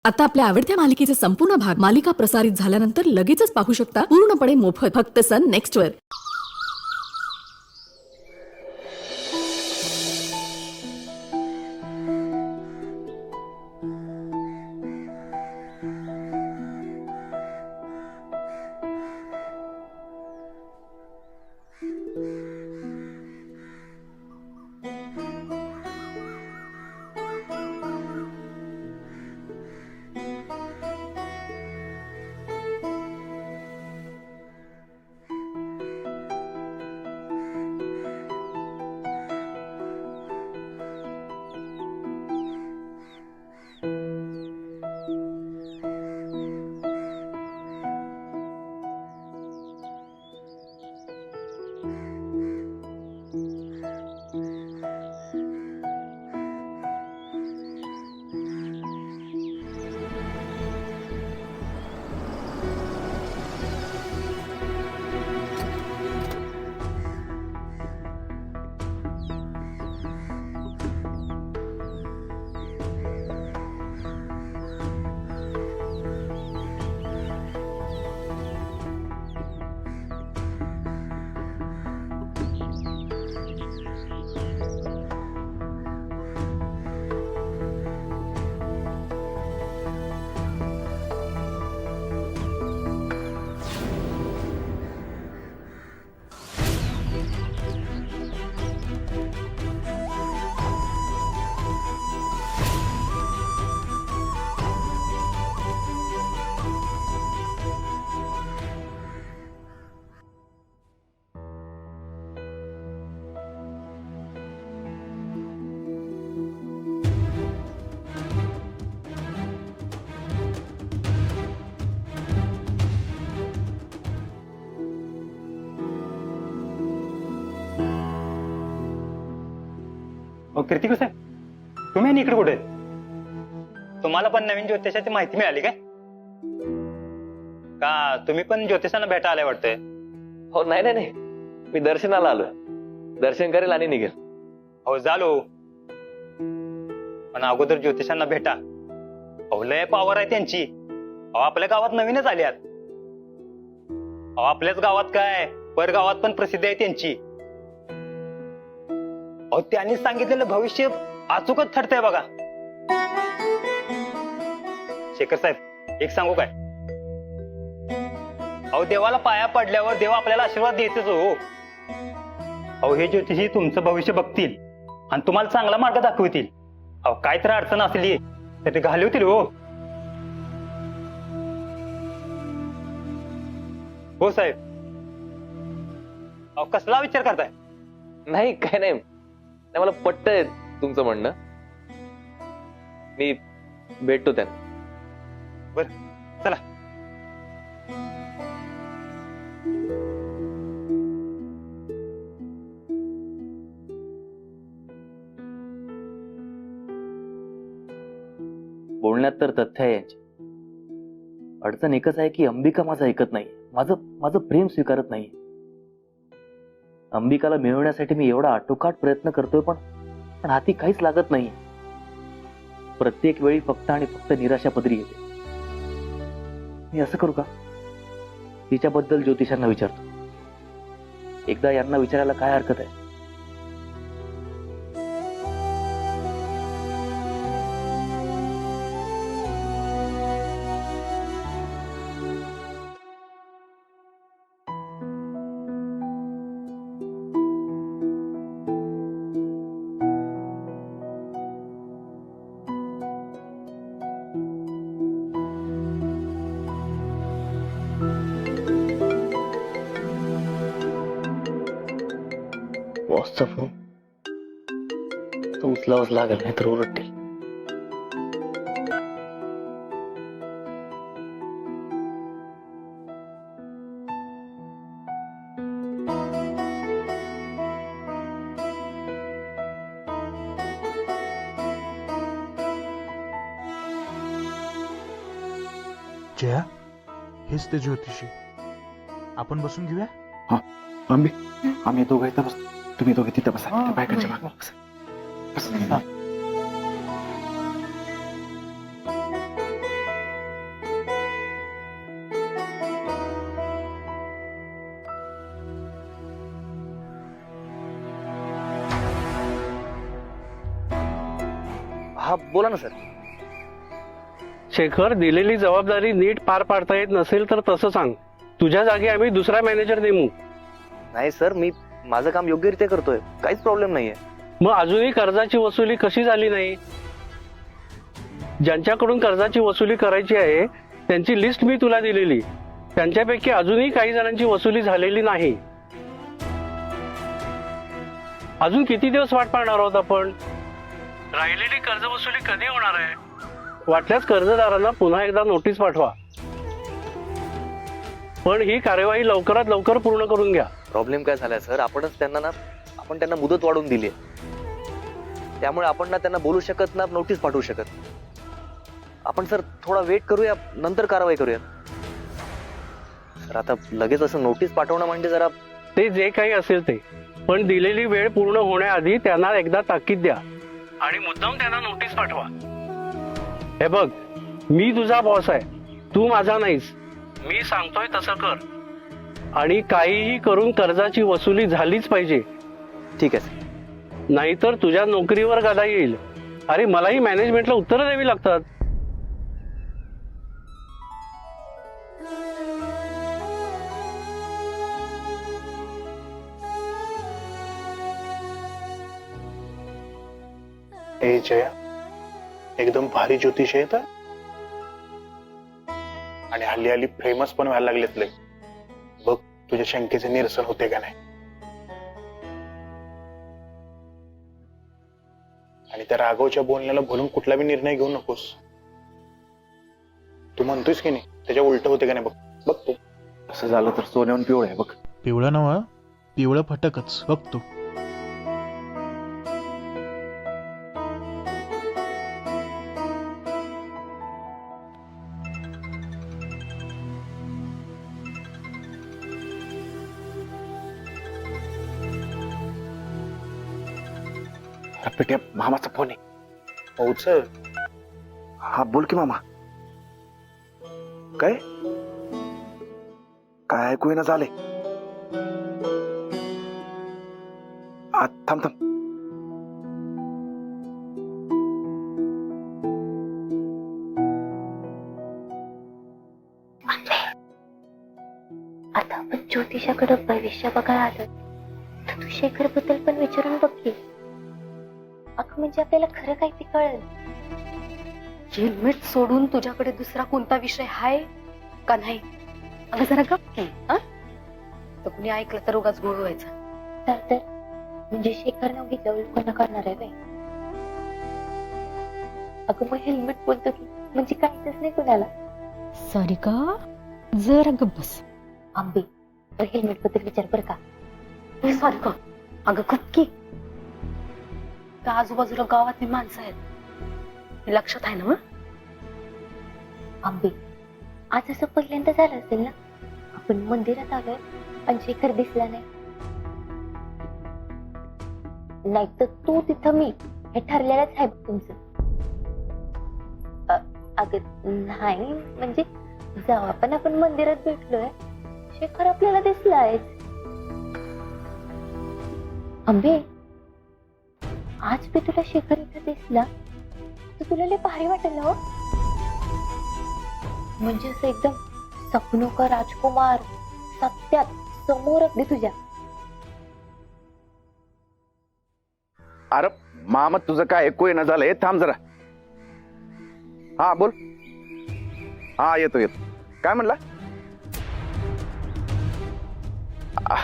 आता आपल्या आवडत्या मालिकेचे संपूर्ण भाग मालिका प्रसारित झाल्यानंतर लगेचच पाहू शकता पूर्णपणे मोफत फक्त सन नेक्स्ट वर. कीर्तिक साहेब, तुम्ही आणि इकडे कुठे? तुम्हाला पण नवीन ज्योतिषाची माहिती मिळाली काय? का तुम्ही पण ज्योतिषांना भेटा आलाय वाटतंय? हो नाही नाही नाही, मी दर्शनाला आलोय. दर्शन करेल आणि निघेल. हो झालो, पण अगोदर ज्योतिषांना भेटा. अहो लय पॉवर आहे त्यांची. अहो आपल्या गावात नवीनच आल्यात. अहो आपल्याच गावात काय, परगावात पण प्रसिद्ध आहे त्यांची. अहो त्यांनी सांगितलेलं भविष्य अचूकच ठरतंय बघा. शेखर साहेब, एक सांगू काय? अहो देवाला पाया पडल्यावर देव आपल्याला आशीर्वाद देतच हो. अहो हे ज्योतिषी तुमचं भविष्य बघतील आणि तुम्हाला चांगला मार्ग दाखवतील. अहो काय तर अडचण असली तर ते घालवतील हो. हो साहेब. अहो कसला विचार करताय? नाही काय नाही, नाही मला पटतंय तुमचं म्हणणं. मी भेटतो त्यांना. बर चला. बोलण्यात तर तथ्य आहे यांची. अडचण एकच आहे की अंबिका माझं ऐकत नाही. माझं प्रेम स्वीकारत नाही. अंबिकाला मिळवण्यासाठी मी एवढा आटोकाट प्रयत्न करतोय, पण हाती काहीच लागत नाही. प्रत्येक वेळी फक्त आणि फक्त निराशा पदरी येते. मी असं करू का, तिच्याबद्दल ज्योतिषांना विचारतो. एकदा यांना विचारायला काय हरकत आहे? बॉसचा फोन तो उचलावाच लागेल, नाही तर ओरडतील. जया, हेच ते ज्योतिषी. आपण बसून घेऊया. आम्ही दोघं इथं बसतो, तुम्ही दोघे तिथं बसा. त्या बायकांच्या मागे बसा. बसा. हा बोला ना सर. शेखर, दिलेली जबाबदारी नीट पार पाडता येत नसेल तर तसं सांग. तुझ्या जागी आम्ही दुसरा मॅनेजर नेमू. नाही सर, मी माझं काम योग्यरित्या करतोय, काहीच प्रॉब्लेम नाहीये. मग अजूनही कर्जाची वसुली कशी झाली नाही? ज्यांच्याकडून कर्जाची वसुली करायची आहे त्यांची लिस्ट मी तुला दिलेली. त्यांच्यापैकी अजूनही काही जणांची वसुली झालेली नाही. अजून किती दिवस वाट पाहणार आहोत आपण? राहिलेली कर्ज वसुली कधी होणार आहे? वाटल्यास कर्जदारांना पुन्हा एकदा नोटीस पाठवा, पण ही कार्यवाही लवकरात लवकर पूर्ण करून घ्या. प्रॉब्लेम काय झालाय सर, आपण त्यांना मुदत वाढवून दिली, त्यामुळे आपण ना त्यांना बोलू शकत ना नोटीस पाठवू शकत. आपण सर थोडा वेट करूया, नंतर कारवाई करूया सर. आता लगेच असं नोटीस पाठवणं म्हणजे जरा. ते जे काही असेल ते, पण दिलेली वेळ पूर्ण होण्याआधी त्यांना एकदा ताकीद द्या आणि मुद्दाम त्यांना नोटीस पाठवा. हे बघ, मी तुझा बॉस आहे, तू माझा नाहीस. मी सांगतोय तसं कर आणि काहीही करून कर्जाची वसुली झालीच पाहिजे. ठीक आहे सर. नाहीतर तुझ्या नोकरीवर गदा येईल. अरे, मलाही मॅनेजमेंटला उत्तरं द्यावी लागतात. ए जया, एकदम भारी ज्योतिष आहे तर, आणि हल्ली हल्ली फेमस पण व्हायला लागलेत लय. बघ तुझ्या शंकेचे निरसन होते का नाही. आणि त्या राघवच्या बोलण्याला भरून कुठला बी निर्णय घेऊ नकोस. तू म्हणतोयस की नाही त्याच्या उलट होते का नाही बघ. बघ तू असं झालं तर सोन्याहून पिवळं आहे बघ. पिवळं नव, पिवळं फटकच बघतो. पेट्या, मामाचा फोन आहे. हो सर. हा बोल की मामा. काय काय ऐकू येणं झालंय. थांब थांब. आता आपण ज्योतिषाकडे भविष्य बघायला आलो तर तू शेखर बद्दल पण विचारून बघ की. अगं म्हणजे आपल्याला खरं काय ते कळेल. हेल्मेट सोडून तुझ्याकडे दुसरा कोणता विषय आहे का नाही? अगं जरा गप की. तर कुणी ऐकलं तर उगाच गोळ व्हायचा. तर म्हणजे शेखर नाव घेतल्यावर लोकांना करणार आहे बाई. अगं मग हेल्मेट बोलतो की म्हणजे काहीच नाही कुणाला. सॉरी का, जरा गप बस. आंबे, हेल्मेट बद्दल विचार बरं का. सॉरी का, अगं गप की. त्या आजूबाजूला गावातली माणसं आहेत, हे लक्षात आहे ना? मग आंबे, आज असं पहिल्यांदा झालं असेल ना, आपण मंदिरात आलोय आणि शेखर दिसला नाही. नाही तर तू तिथं मी, हे ठरलेलंच आहे तुमचं. अगं नाही म्हणजे जेव्हा पण आपण मंदिरात भेटलोय शेखर आपल्याला दिसलाय. आंबे, आज बी तुला शेखर इथं दिसला तर तुला लय भारी वाटेल ना? म्हणजे असं एकदम सपनों का राजकुमार सत्यात समोर अगदी तुझ्या. अरे मामा, तुझं काय ऐकू येणं झालंय. थांब जरा. हा बोल. हा येतो येतो. काय म्हणला?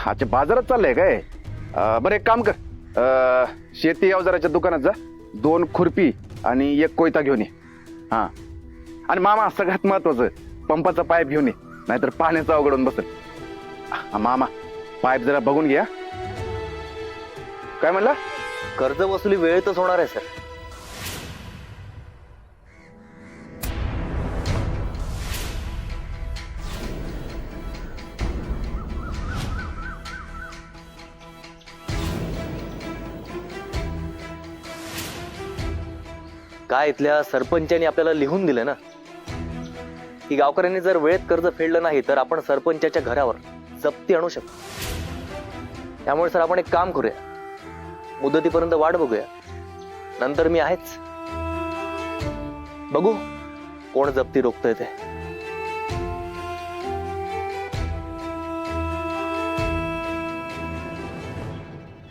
अच्छा, बाजारात चाललंय काय? बरं एक काम कर, शेती अवजाराच्या दुकानात जा, 2 खुरपी आणि 1 कोयता घेऊन ये. हा, आणि मामा सगळ्यात महत्वाचं, पंपाचा पाईप घेऊन ये, नाहीतर पाण्याचं अवघडून बसेल. मामा, पाईप जरा बघून घ्या. काय म्हणला? कर्ज वसुली वेळेतच होणार आहे सर. काय इथल्या सरपंचांनी आपल्याला लिहून दिलं ना की गावकऱ्यांनी जर वेळेत कर्ज फेडलं नाही तर आपण सरपंचाच्या घरावर जप्ती आणू शकतो. त्यामुळे सर आपण एक काम करूया, मुदतीपर्यंत वाट बघूया, नंतर मी आहेच. बघू कोण जप्ती रोखतंय ते.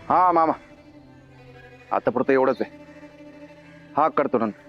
हा मामा, आता पुरतं एवढंच आहे. हा करतो नंतर.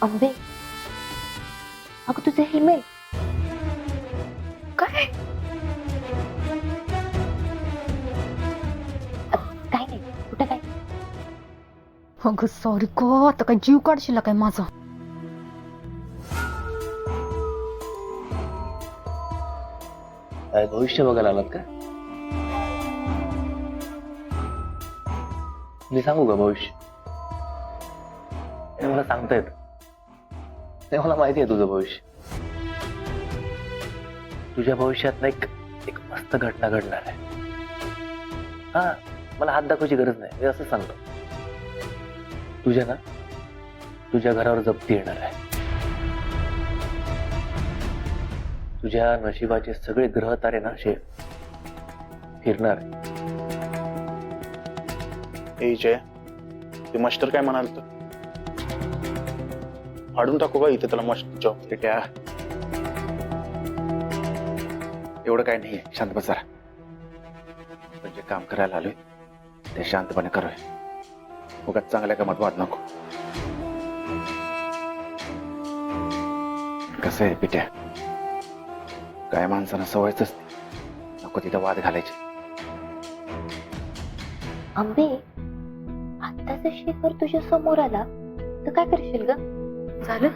अंबे, अगं तुझं हेल्मेट काय काय नाही, कुठं काय? अगं सॉरी ग, आता काय जीव काढशील काय माझा? काय भविष्य बघायला आलात का? मी सांगू का भविष्य? हे मला सांगता येत, ते मला माहिती आहे तुझं भविष्य. तुझ्या भविष्यात ना एक मस्त घटना घडणार आहे. हा, मला हात दाखवायची गरज नाही, मी असं सांगतो. तुझ्या घरावर जप्ती येणार आहे. तुझ्या नशिबाचे सगळे ग्रह तारे ना असे फिरणार. ए जय, ते मास्टर काय म्हणाल तर फाडून टाकू का इथे त्याला मास्टर जॉब? बेट्या, एवढं काय नाहीये, शांत बस जरा. आपण जे काम करायला आलोय ते शांतपणे करूया. उगाच चांगल्या कामात वाद नको. कसं आहे पिट्या, काय माणसानं सवयच असते, नको तिथं वाद घालायचे. अंबे, आता जर शेखर तुझ्या समोर आला तर काय करशील ग? झालं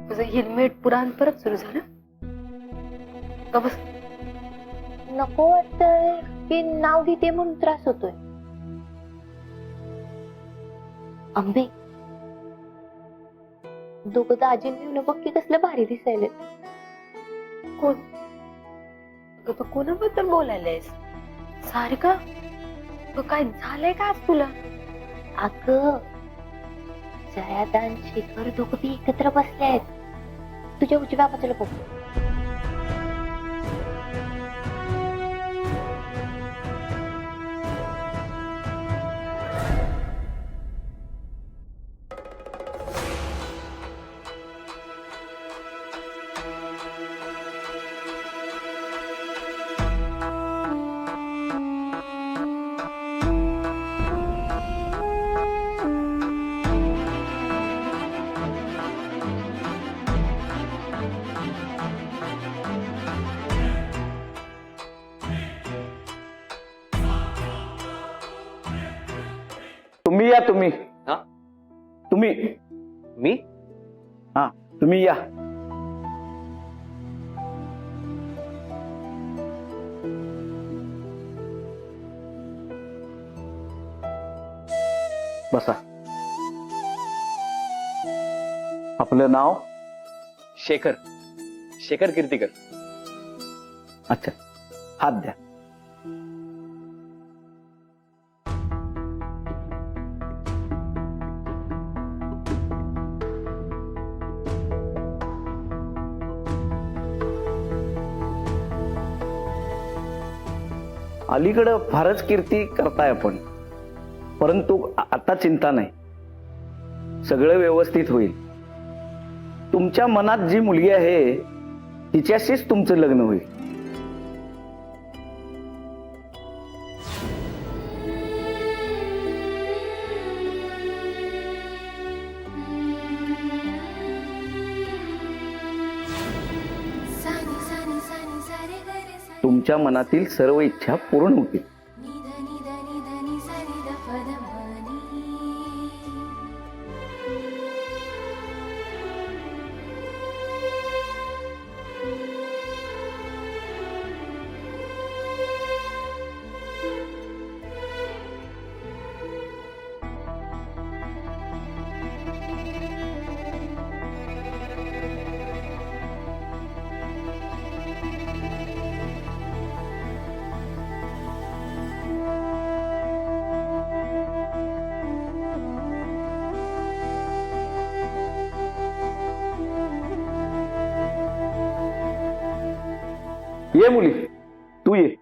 तुझं हेल्मेट पुराण परत सुरू झालं का? बस नको वाटतंय की नाव घेते म्हणून त्रास होतोय. अंबे, दोघं दाजी मिळून बघ की कसलं भारी दिसायले. कोण? अगं तू कोणाबद्दल बोलायलायस? सारिका, अगं काय झालंय का आज तुला? अगं, जयादा आणि शेखर दोघं बी एकत्र बसले आहेत. तुझ्या उजव्या बाजूला बघ. तुम्ही या. तुम्ही हा? तुम्ही मी? हा, तुम्ही या. बसा. आपलं नाव? शेखर कीर्तिकर. अच्छा, हात द्या. अलीकडं फारच कीर्ती करताय आपण, परंतु आता चिंता नाही, सगळं व्यवस्थित होईल. तुमच्या मनात जी मुलगी आहे तिच्याशीच तुमचं लग्न होईल. तुमच्या मनातील सर्व इच्छा पूर्ण होतील. ये मुली, तू ये.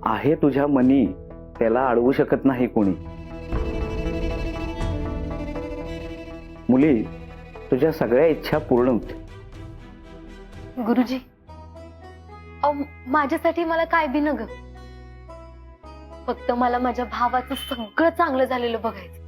आहे तुझ्या मनी, त्याला अडवू शकत नाही कोणी. मुली, तुझ्या सगळ्या इच्छा पूर्ण होतील. गुरुजी, अहो माझ्यासाठी मला काय बी नग, फक्त मला माझ्या भावाचं सगळं चांगलं झालेलं बघायचं.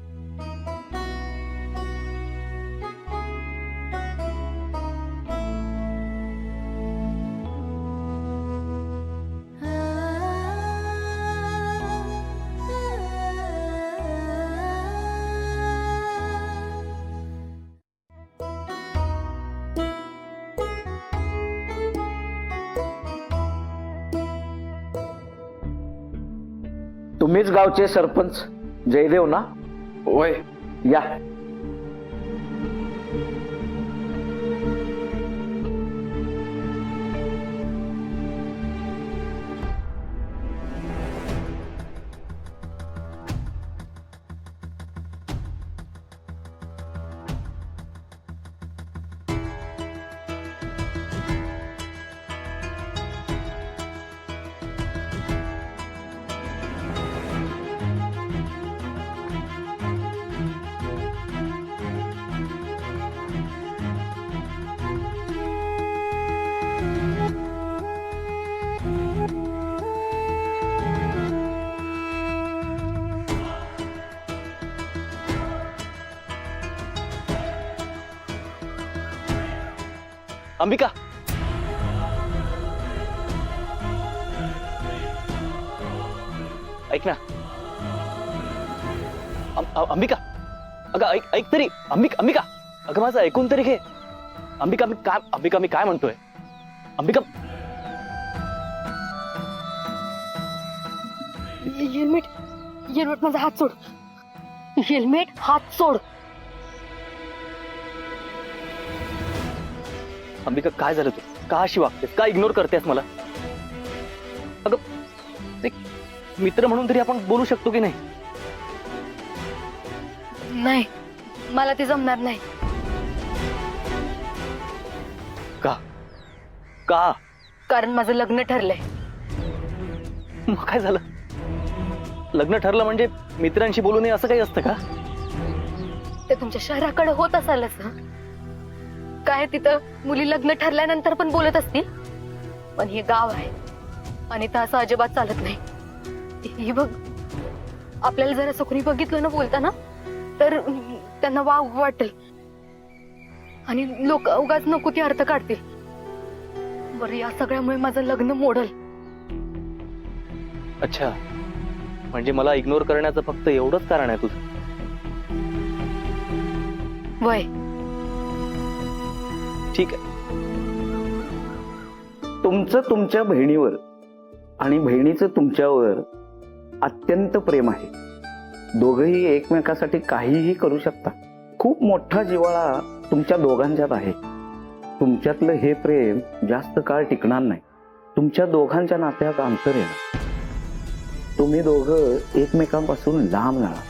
तुम्हीच गावचे सरपंच जयदेव ना? होय. या. अंबिका, ऐक ना. अंबिका, अगं ऐक तरी. अंबिका, अगं माझं ऐकून तरी घे. अंबिका मी काय म्हणतोय. अंबिका, हेल्मेट माझा हात सोड. हेल्मेट हात सोड. अंबिका, काय झालं तू? का अशी वागतेस? का इग्नोर करतेस मला? अगं एक मित्र म्हणून तरी आपण बोलू शकतो की नाही? नाही, मला ते जमणार नाही. का? कारण माझं लग्न ठरलंय. मग काय झालं? लग्न ठरलं म्हणजे मित्रांशी बोलू नये असं काही असतं का? ते तुमच्या शहराकडे होत असालच ना. काय तिथं मुली लग्न ठरल्यानंतर पण बोलत असतील, पण हे गाव आहे आणि तर असं अजिबात चालत नाही. ही बघ, आपल्याला जर असं कोणी बघितलं ना बोलताना तर त्यांना वाव वाटेल आणि लोक उगाच नको ते अर्थ काढतील. बरं, या सगळ्यामुळे माझं लग्न मोडल. अच्छा, म्हणजे मला इग्नोर करण्याचं फक्त एवढंच कारण आहे तुझं? वय ठीक आहे. तुमचं तुमच्या बहिणीवर आणि बहिणीचं तुमच्यावर अत्यंत प्रेम आहे. दोघंही एकमेकासाठी काहीही करू शकता. खूप मोठा जिव्हाळा तुमच्या दोघांच्यात आहे. तुमच्यातलं हे प्रेम जास्त काळ टिकणार नाही. तुमच्या दोघांच्या नात्यात अंतर येणार. तुम्ही दोघं एकमेकांपासून लांब जाणार.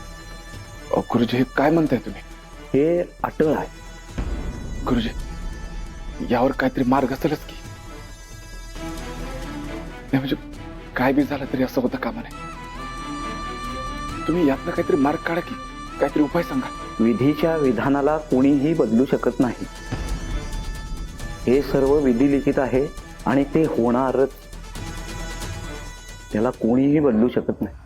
अहो, गुरुजी हे काय म्हणताय तुम्ही? हे अटळ आहे. गुरुजी यावर काहीतरी मार्ग असेलच की. नाही म्हणजे काय बी झालं तरी असं होतं कामा नये. तुम्ही यातनं काहीतरी मार्ग काढा की, काहीतरी उपाय सांगा. विधीच्या विधानाला कोणीही बदलू शकत नाही. हे सर्व विधी लिखित आहे आणि ते होणारच. त्याला कोणीही बदलू शकत नाही.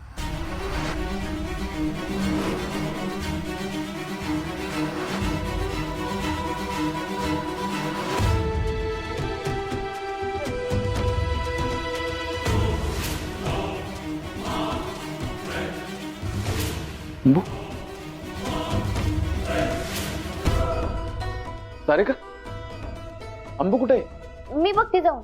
अंबू सारिका, अंबू कुठे आहे? मी बघते जाऊन.